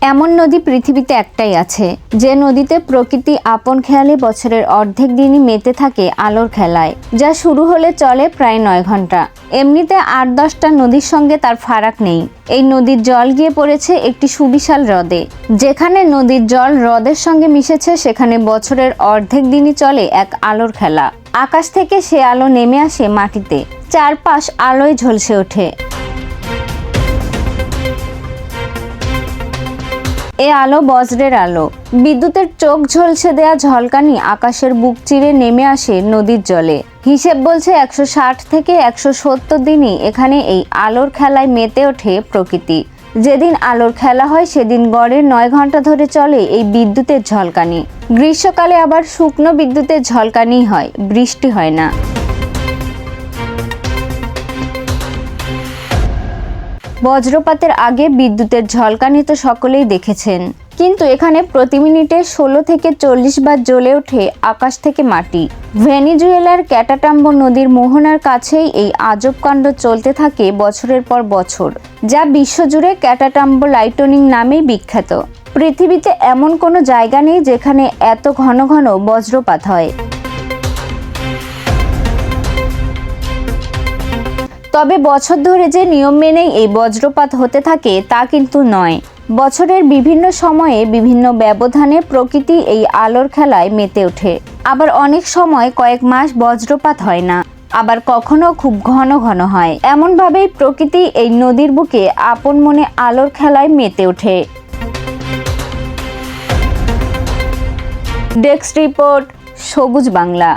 এমন নদী পৃথিবীতে একটাই আছে, যে নদীতে প্রকৃতি আপন খেয়ালে বছরের অর্ধেক দিনই মেতে থাকে আলোর খেলায়, যা শুরু হলে চলে প্রায় 9 ঘন্টা। এমনিতে 8-10টা নদীর সঙ্গে তার ফারাক নেই। এই নদীর জল গিয়ে পড়েছে একটি সুবিশাল হ্রদে। যেখানে নদীর জল হ্রদের সঙ্গে মিশেছে, সেখানে বছরের অর্ধেক দিনই চলে এক আলোর খেলা। আকাশ থেকে সে আলো নেমে আসে মাটিতে, চারপাশ আলোয় ঝলসে ওঠে। এ আলো বজ্রের আলো। বিদ্যুতের চোখ ঝলসে দেয়া ঝলকানি আকাশের বুক চিরে নেমে আসে নদীর জলে। হিসেব বলছে 160 থেকে 170 দিনই এখানে এই আলোর খেলায় মেতে ওঠে প্রকৃতি। যেদিন আলোর খেলা হয় সেদিন গড়ে 9 ঘন্টা ধরে চলে এই বিদ্যুতের ঝলকানি। গ্রীষ্মকালে আবার শুকনো বিদ্যুতের ঝলকানি হয়, বৃষ্টি হয় না। বজ্রপাতের আগে বিদ্যুতের ঝলকানি তো সকলেই দেখেছেন, কিন্তু এখানে প্রতি মিনিটে 16 থেকে 40 বার জ্বলে ওঠে আকাশ থেকে মাটি। ভেনেজুয়েলার ক্যাটাটাম্বো নদীর মোহনার কাছেই এই আজব কাণ্ড চলতে থাকে বছরের পর বছর, যা বিশ্বজুড়ে ক্যাটাটাম্বো লাইটনিং নামেই বিখ্যাত। পৃথিবীতে এমন কোনো জায়গা নেই যেখানে এত ঘন ঘন বজ্রপাত হয়। তবে বছর ধরে যে নিয়ম মেনেই এই বজ্রপাত হতে থাকে তা কিন্তু নয়। বছরের বিভিন্ন সময়ে বিভিন্ন ব্যবধানে প্রকৃতি এই আলোর খেলায় মেতে ওঠে। আবার অনেক সময় কয়েক মাস বজ্রপাত হয় না, আবার কখনো খুব ঘন ঘন হয়। এমনভাবেই প্রকৃতি এই নদীর বুকে আপন মনে আলোর খেলায় মেতে ওঠে। ডেস্ক রিপোর্ট, সবুজ বাংলা।